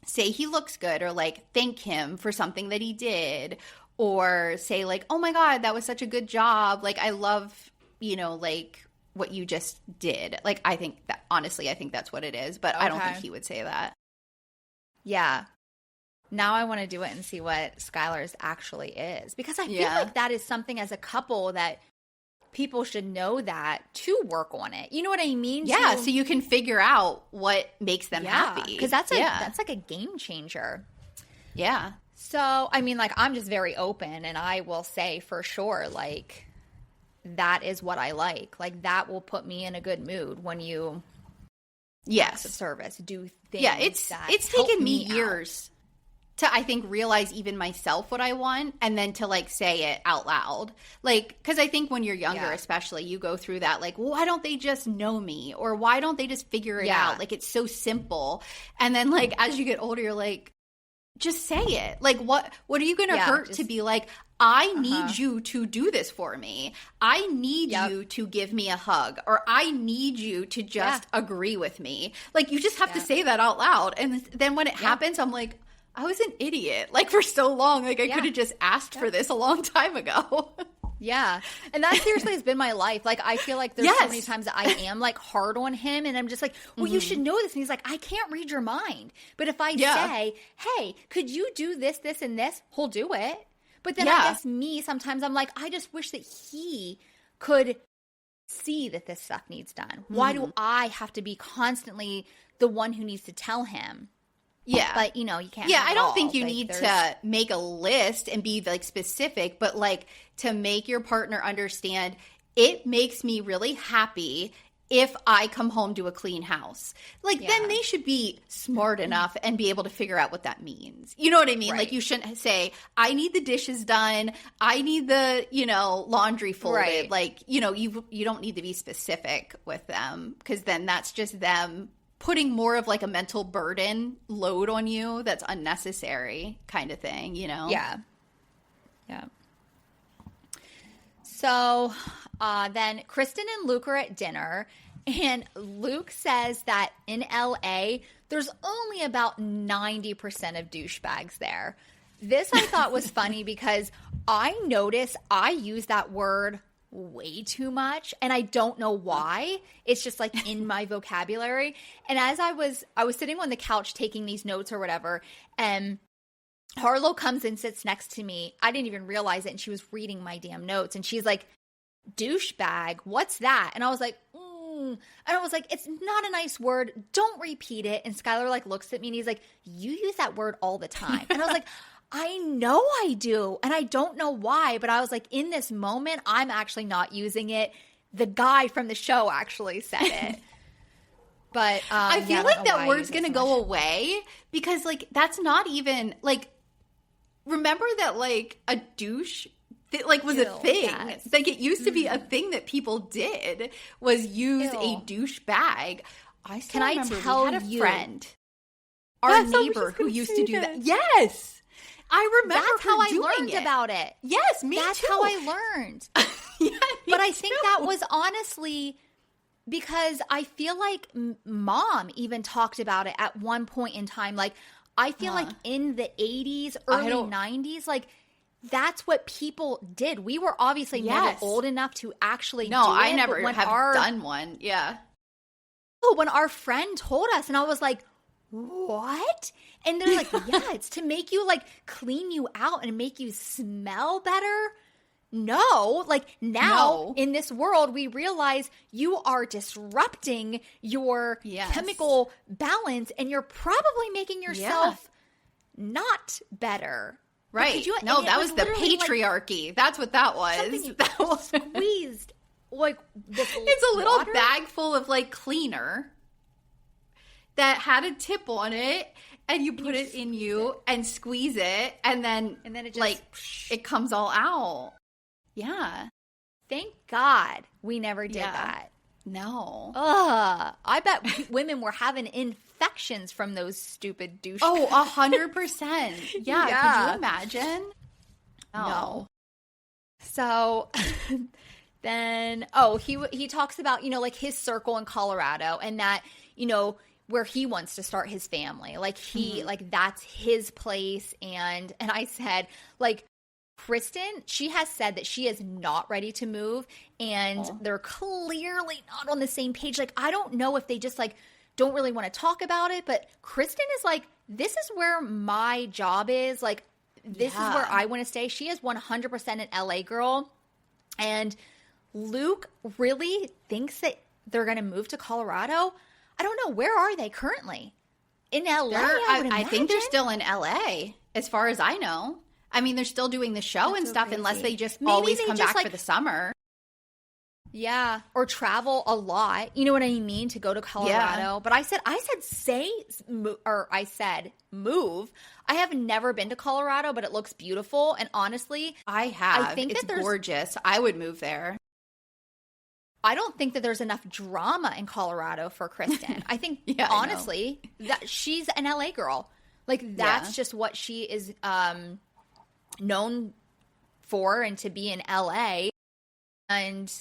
Speaker 2: say he looks good, or like thank him for something that he did, or say like, oh my God, that was such a good job. Like, I love, like what you just did. Like, I think that's what it is, but I don't think he would say that.
Speaker 1: Yeah. Now I want to do it and see what Skylar's actually is, because I feel like that is something as a couple that people should know that to work on it. You know what I mean?
Speaker 2: Yeah. So you can figure out what makes them happy.
Speaker 1: Because that's like a game changer.
Speaker 2: Yeah.
Speaker 1: So, I mean, like, I'm just very open, and I will say for sure, like, that is what I like. Like, that will put me in a good mood when you act of service, do things. Yeah, it's taken me years to, I think, realize even myself what I want, and then to like say it out loud. Like, because I think when you're younger, especially, you go through that, like, why don't they just know me, or why don't they just figure it out? Like, it's so simple. And then like as you get older, you're like, just say it. Like, what are you going to hurt to be like, I need you to do this for me. I need you to give me a hug, or I need you to just agree with me. Like, you just have to say that out loud. And then when it happens, I'm like, I was an idiot. Like, for so long, like I could have just asked for this a long time ago. Yeah. And that seriously has been my life. Like, I feel like there's so many times that I am like hard on him, and I'm just like, well, you should know this. And he's like, I can't read your mind. But if I say, hey, could you do this, this, and this? He'll do it. But then I guess me, sometimes I'm like, I just wish that he could see that this stuff needs done. Why do I have to be constantly the one who needs to tell him?
Speaker 2: Yeah.
Speaker 1: But, you can't.
Speaker 2: Yeah, I don't think you need to make a list and be like specific, but like to make your partner understand, it makes me really happy if I come home to a clean house. Like, then they should be smart enough and be able to figure out what that means. You know what I mean? Right. Like, you shouldn't say, I need the dishes done. I need the, laundry folded. Right. Like, you don't need to be specific with them, because then that's just them putting more of like a mental burden load on you that's unnecessary kind of thing,
Speaker 1: Yeah. Yeah. So then Kristin and Luke are at dinner, and Luke says that in LA, there's only about 90% of douchebags there. This I thought was funny because I notice I use that word way too much, and I don't know why. It's just like in my vocabulary. And as I was sitting on the couch taking these notes or whatever, and Harlow comes and sits next to me. I didn't even realize it, and she was reading my damn notes, and she's like, douchebag, what's that? And I was like, And I was like, it's not a nice word. Don't repeat it. And Skylar like looks at me, and he's like, you use that word all the time. And I was like, I know I do, and I don't know why, but I was like, in this moment, I'm actually not using it. The guy from the show actually said it. But
Speaker 2: I feel like that word's going to go away, because like that's not even like, remember that like a douche was a thing. Yes. Like, it used to be a thing that people did, was use a douche bag. I still remember we had a friend, our neighbor, who used to do that. Yes. I remember
Speaker 1: That's how I
Speaker 2: learned
Speaker 1: about it.
Speaker 2: Yes, me too.
Speaker 1: That's how I learned. But I think that was honestly because I feel like Mom even talked about it at one point in time. Like, I feel like in the 80s, early 90s, like, that's what people did. We were obviously never old enough to actually do it.
Speaker 2: No, I never have done one. Yeah.
Speaker 1: Oh, when our friend told us, and I was like, what? And they're like, yeah, it's to make you, like, clean you out and make you smell better. No, like, now in this world, we realize you are disrupting your chemical balance, and you're probably making yourself not better.
Speaker 2: Right. That was the patriarchy. Like, that's what that was.
Speaker 1: That was squeezed. Like,
Speaker 2: it's a little bag full of, like, cleaner that had a tip on it, and you put it in you and squeeze it, and then it just, like, it comes all out. Yeah.
Speaker 1: Thank God we never did that.
Speaker 2: No.
Speaker 1: I bet women were having infections from those stupid douches.
Speaker 2: Oh, 100%. Yeah. Could you imagine?
Speaker 1: No. So then, he talks about, like, his circle in Colorado, and that, where he wants to start his family. Like, like, that's his place. And I said, like, Kristin, she has said that she is not ready to move, and they're clearly not on the same page. Like, I don't know if they just, like, don't really want to talk about it, but Kristin is like, this is where my job is. Like, this is where I want to stay. She is 100% an LA girl, and Luke really thinks that they're going to move to Colorado. I don't know. Where are they currently? In LA,
Speaker 2: I think they're still in LA, as far as I know. I mean, they're still doing the show and stuff, unless they just always come back for the summer.
Speaker 1: Yeah, or travel a lot. You know what I mean? To go to Colorado. Yeah. But I said move. I have never been to Colorado, but it looks beautiful. And honestly,
Speaker 2: I have. I think it's gorgeous. I would move there.
Speaker 1: I don't think that there's enough drama in Colorado for Kristin. I think, honestly, that she's an LA girl. Like, that's just what she is known for, and to be in LA. And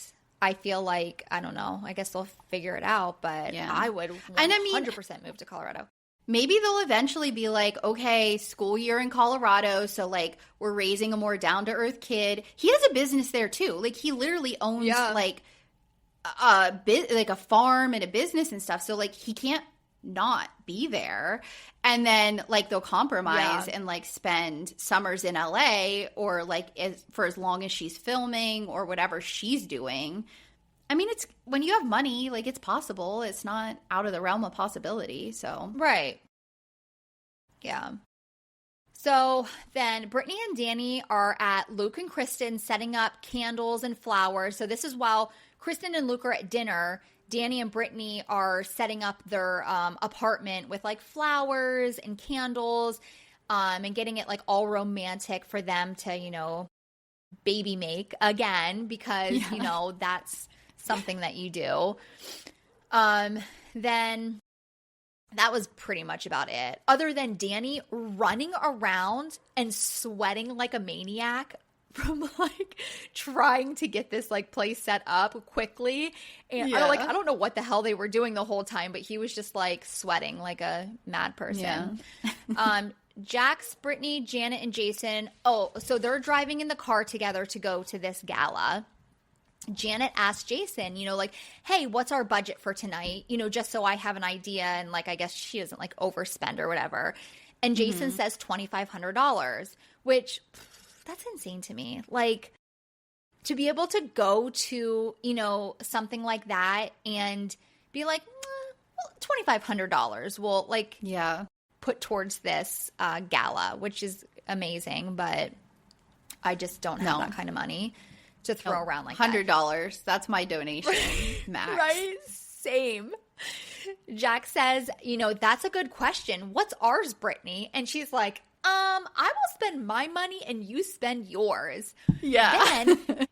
Speaker 1: I feel like, I don't know, I guess they'll figure it out, but I would 100% move to Colorado.
Speaker 2: Maybe they'll eventually be like, okay, school year in Colorado, so, like, we're raising a more down-to-earth kid. He has a business there, too. Like, he literally owns, like, a farm and a business and stuff, so, like, he can't not be there. And then, like, they'll compromise and, like, spend summers in LA, or, like, for as long as she's filming or whatever she's doing. I mean, it's when you have money, like, it's possible. It's not out of the realm of possibility. So
Speaker 1: right. Yeah. So then Brittany and Danny are at Luke and Kristin setting up candles and flowers. So this is while Kristin and Luke are at dinner, Danny and Brittany are setting up their apartment with, like, flowers and candles, and getting it, like, all romantic for them to, baby make again, because, that's something that you do. Then that was pretty much about it. Other than Danny running around and sweating like a maniac from, like, trying to get this, like, place set up quickly. And I don't know what the hell they were doing the whole time, but he was just, like, sweating like a mad person. Yeah. Jax, Brittany, Janet, and Jason. Oh, so they're driving in the car together to go to this gala. Janet asked Jason, like, hey, what's our budget for tonight? Just so I have an idea. And, like, I guess she doesn't, like, overspend or whatever. And Jason says $2,500, which that's insane to me. Like, to be able to go to, something like that and be like, $2,500 will, like, put towards this gala, which is amazing. But I just don't have that kind of money to throw around like
Speaker 2: $100. That. That's my donation, max.
Speaker 1: Right? Same. Jack says, that's a good question. What's ours, Brittany? And she's like, I will spend my money and you spend yours.
Speaker 2: Yeah.
Speaker 1: Then,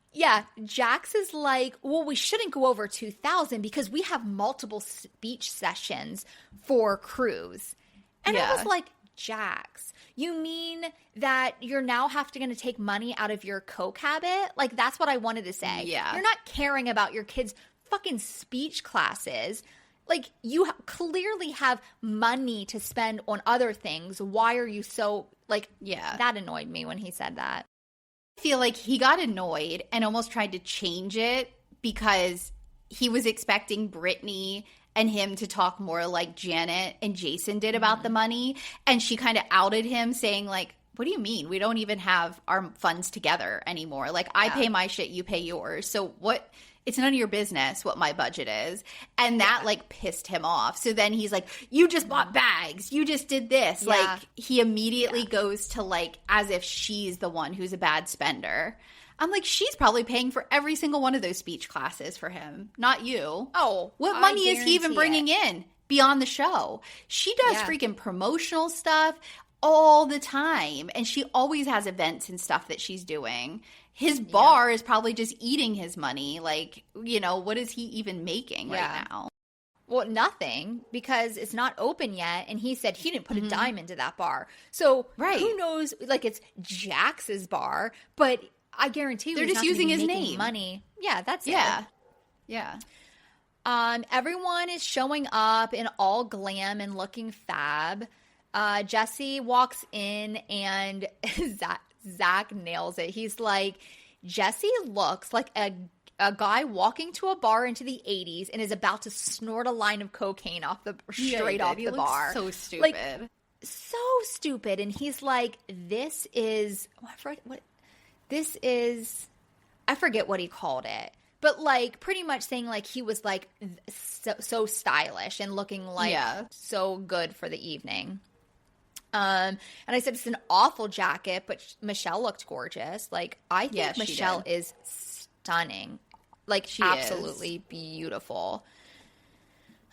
Speaker 1: Jax is like, well, we shouldn't go over 2,000 because we have multiple speech sessions for crews. And I was like, Jax, you mean that you're now going to take money out of your coke habit? Like, that's what I wanted to say.
Speaker 2: Yeah.
Speaker 1: You're not caring about your kids' fucking speech classes. Like, you clearly have money to spend on other things. Why are you so, like, that annoyed me when he said that.
Speaker 2: I feel like he got annoyed and almost tried to change it because he was expecting Brittany and him to talk more like Janet and Jason did about the money. And she kind of outed him saying, like, what do you mean? We don't even have our funds together anymore. Like, I pay my shit, you pay yours. So what? It's none of your business what my budget is. And that, like, pissed him off. So then he's like, you just bought bags. You just did this.
Speaker 1: Yeah.
Speaker 2: Like, he immediately goes to, like, as if she's the one who's a bad spender. I'm like, she's probably paying for every single one of those speech classes for him, not you.
Speaker 1: Oh,
Speaker 2: what money is he even bringing in beyond the show? She does freaking promotional stuff all the time, and she always has events and stuff that she's doing. His bar is probably just eating his money. Like, you know, what is he even making right now?
Speaker 1: Well, nothing, because it's not open yet, and he said he didn't put a dime into that bar. So who knows? Like, it's Jax's bar, but I guarantee you
Speaker 2: they're just using his name.
Speaker 1: Money. Yeah, that's it.
Speaker 2: Yeah.
Speaker 1: Everyone is showing up in all glam and looking fab. Jesse walks in and Zach nails it. He's like, Jesse looks like a guy walking to a bar into the 80s and is about to snort a line of cocaine off the bar.
Speaker 2: So stupid.
Speaker 1: Like, so stupid. And he's like, I forget what he called it, but like pretty much saying like he was like so stylish and looking like so good for the evening. And I said, it's an awful jacket, but Michelle looked gorgeous. Like, I think Michelle is stunning. Like, she absolutely beautiful.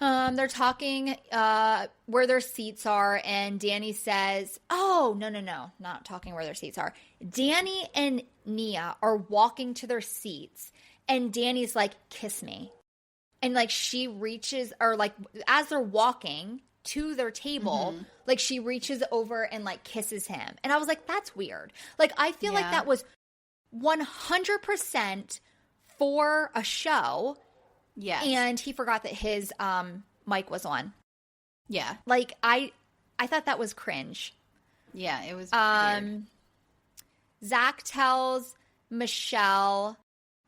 Speaker 1: They're talking where their seats are, and Danny says, oh, no, not talking where their seats are. Danny and Nia are walking to their seats, and Danny's like, kiss me. And, like, she reaches, or, like, as they're walking to their table, like, she reaches over and, like, kisses him. And I was like, that's weird. Like, I feel like that was 100% for a show.
Speaker 2: Yes.
Speaker 1: And he forgot that his mic was on.
Speaker 2: Yeah.
Speaker 1: Like, I thought that was cringe.
Speaker 2: Yeah, it was weird.
Speaker 1: Zach tells Michelle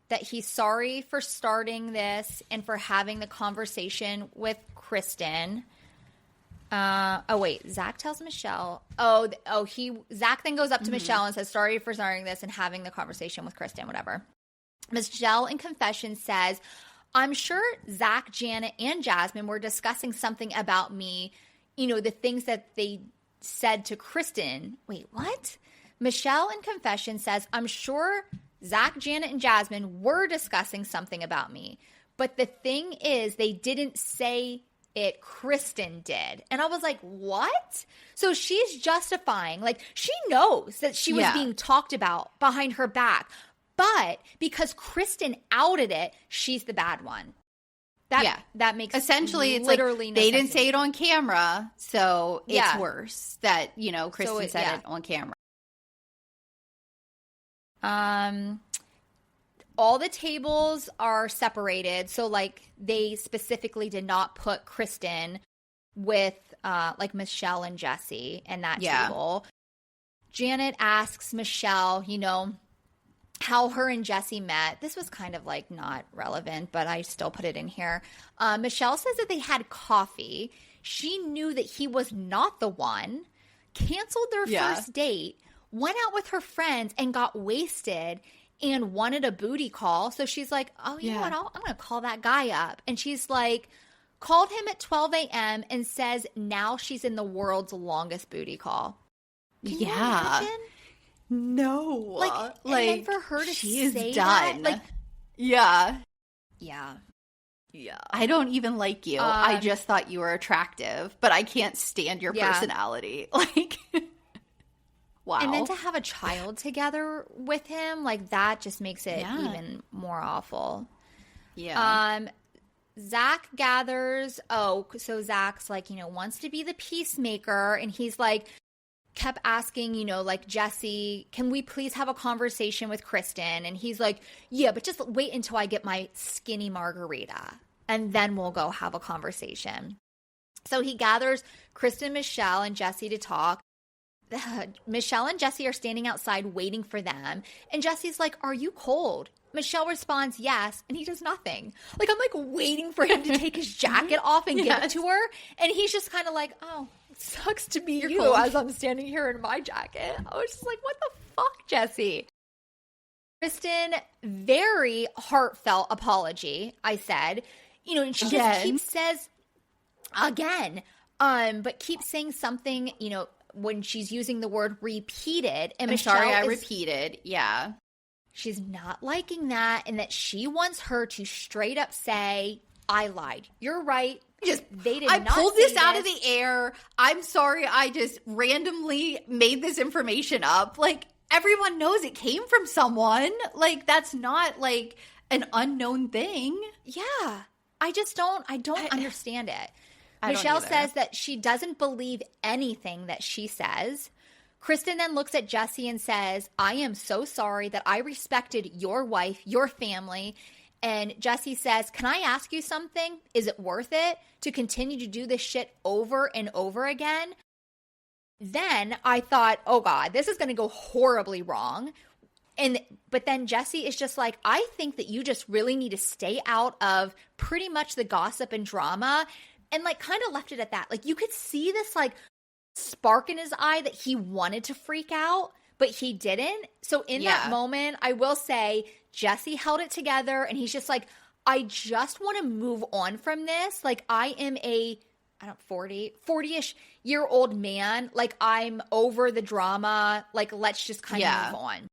Speaker 1: that he's sorry for starting this and for having the conversation with Kristin. Zach tells Michelle. Zach then goes up to Michelle and says, sorry for starting this and having the conversation with Kristin, whatever. Michelle in confession says, I'm sure Zach, Janet, and Jasmine were discussing something about me, you know, the things that they said to Kristin. Wait, what? Michelle in confession says, I'm sure Zach, Janet, and Jasmine were discussing something about me. But the thing is, they didn't say it, Kristin did. And I was like, what? So she's justifying, like, she knows that she was being talked about behind her back. But because Kristin outed it, she's the bad one. That makes
Speaker 2: essentially it's
Speaker 1: literally
Speaker 2: like
Speaker 1: no
Speaker 2: they
Speaker 1: sense
Speaker 2: didn't say it on camera, so it's worse that, you know, Kristin said it on camera.
Speaker 1: All the tables are separated, so like they specifically did not put Kristin with like Michelle and Jesse in that table. Janet asks Michelle, you know, how her and Jesse met. This was kind of like not relevant, but I still put it in here. Michelle says that they had coffee. She knew that he was not the one, canceled their first date, went out with her friends and got wasted and wanted a booty call. So she's like, oh, you know what? I'm going to call that guy up. And she's like, called him at 12 a.m. and says now she's in the world's longest booty call. Can you imagine?
Speaker 2: No.
Speaker 1: Like, and then for her to
Speaker 2: she
Speaker 1: say
Speaker 2: is done.
Speaker 1: That, like,
Speaker 2: yeah.
Speaker 1: I
Speaker 2: don't even like you. I just thought you were attractive, but I can't stand your personality. Like, wow.
Speaker 1: And then to have a child together with him, like, that just makes it even more awful.
Speaker 2: Yeah.
Speaker 1: Zach gathers. So Zach's like, you know, wants to be the peacemaker, and he's like, kept asking, you know, like, Jesse, can we please have a conversation with Kristin? And he's like, yeah, but just wait until I get my skinny margarita and then we'll go have a conversation. So he gathers Kristin, Michelle, and Jesse to talk. Michelle and Jesse are standing outside waiting for them. And Jesse's like, are you cold? Michelle responds, yes. And he does nothing. Like, I'm like waiting for him to take his jacket off and give it to her. And he's just kind of like, oh, it sucks to be you cold as I'm standing here in my jacket. I was just like, what the fuck, Jesse? Kristin, very heartfelt apology, I said. You know, and she just keeps says, again, but keeps saying something, you know, when she's using the word repeated. And Michelle
Speaker 2: sorry, I repeated. Yeah.
Speaker 1: She's not liking that, and that she wants her to straight up say, I lied. You're right.
Speaker 2: I pulled this out of the air. I'm sorry. I just randomly made this information up. Like, everyone knows it came from someone. Like, that's not like an unknown thing.
Speaker 1: Yeah. I don't understand it. Michelle says that she doesn't believe anything that she says. Kristin then looks at Jesse and says, I am so sorry that I respected your wife, your family. And Jesse says, can I ask you something? Is it worth it to continue to do this shit over and over again? Then I thought, oh God, this is going to go horribly wrong. But then Jesse is just like, I think that you just really need to stay out of pretty much the gossip and drama. And like kind of left it at that. Like you could see this like spark in his eye that he wanted to freak out, but he didn't. So in that moment, I will say Jesse held it together and he's just like, I just want to move on from this. Like I am 40-ish year old man. Like I'm over the drama. Like let's just kind of move on.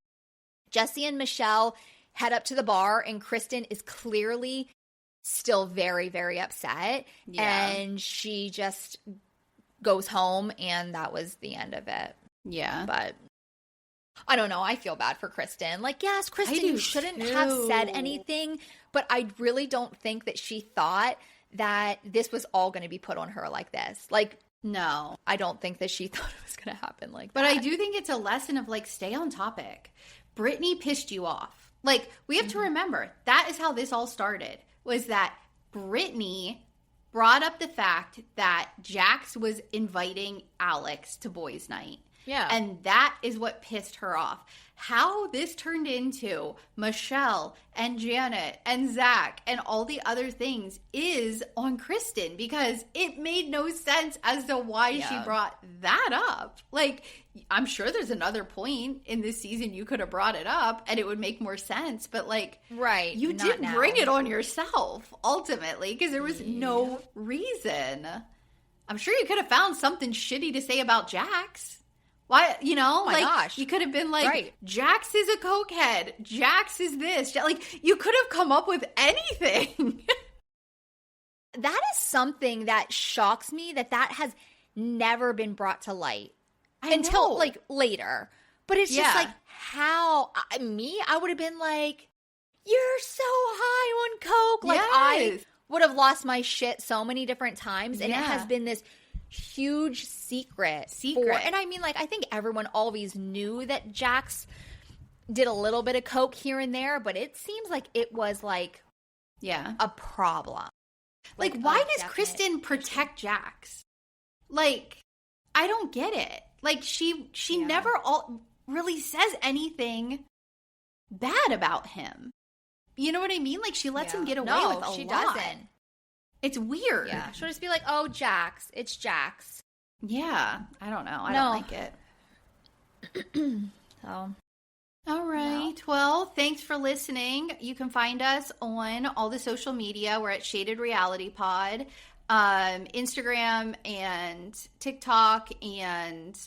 Speaker 1: Jesse and Michelle head up to the bar and Kristin is clearly still very, very upset. Yeah. And she just goes home and that was the end of it.
Speaker 2: Yeah.
Speaker 1: But I don't know. I feel bad for Kristin. Like, yes, Kristin, you shouldn't have said anything, but I really don't think that she thought that this was all going to be put on her like this. Like, no, I don't think that she thought it was going to happen like that.
Speaker 2: But I do think it's a lesson of like, stay on topic. Brittany pissed you off. Like, we have to remember, that is how this all started, was that Brittany brought up the fact that Jax was inviting Alex to boys' night. Yeah. And that is what pissed her off. How this turned into Michelle and Janet and Zach and all the other things is on Kristin, because it made no sense as to why she brought that up. Like, I'm sure there's another point in this season you could have brought it up and it would make more sense. But like, you didn't bring it on yourself ultimately, because there was no reason. I'm sure you could have found something shitty to say about Jax. Why, you know, gosh. You could have been like, Jax is a cokehead. Jax is this. Like, you could have come up with anything.
Speaker 1: That is something that shocks me, that has never been brought to light until like later. But it's just like, how, I would have been like, you're so high on coke. Like, I would have lost my shit so many different times. And it has been this huge secret. And I mean, like, I think everyone always knew that Jax did a little bit of coke here and there, but it seems like it was like a problem.
Speaker 2: Like why does Kristin protect Jax? Like, I don't get it. Like she never really says anything bad about him. You know what I mean? Like, she lets him get away with a lot. She doesn't. It's weird.
Speaker 1: Yeah. She'll just be like, oh, Jax. It's Jax.
Speaker 2: Yeah. I don't know. I don't like it.
Speaker 1: So.
Speaker 2: All right. Well, thanks for listening. You can find us on all the social media. We're at Shaded Reality Pod. Instagram and TikTok and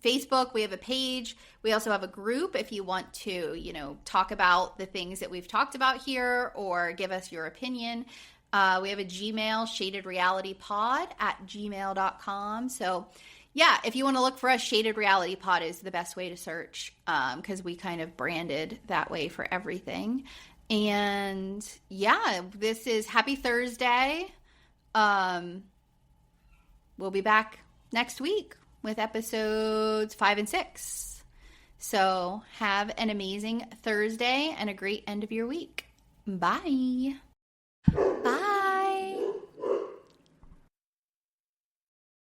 Speaker 2: Facebook. We have a page. We also have a group if you want to, you know, talk about the things that we've talked about here or give us your opinion. We have a Gmail, shadedrealitypod@gmail.com. So, yeah, if you want to look for us, Shaded Reality Pod is the best way to search because we kind of branded that way for everything. And, yeah, this is Happy Thursday. We'll be back next week with episodes 5 and 6. So have an amazing Thursday and a great end of your week. Bye.
Speaker 1: Bye.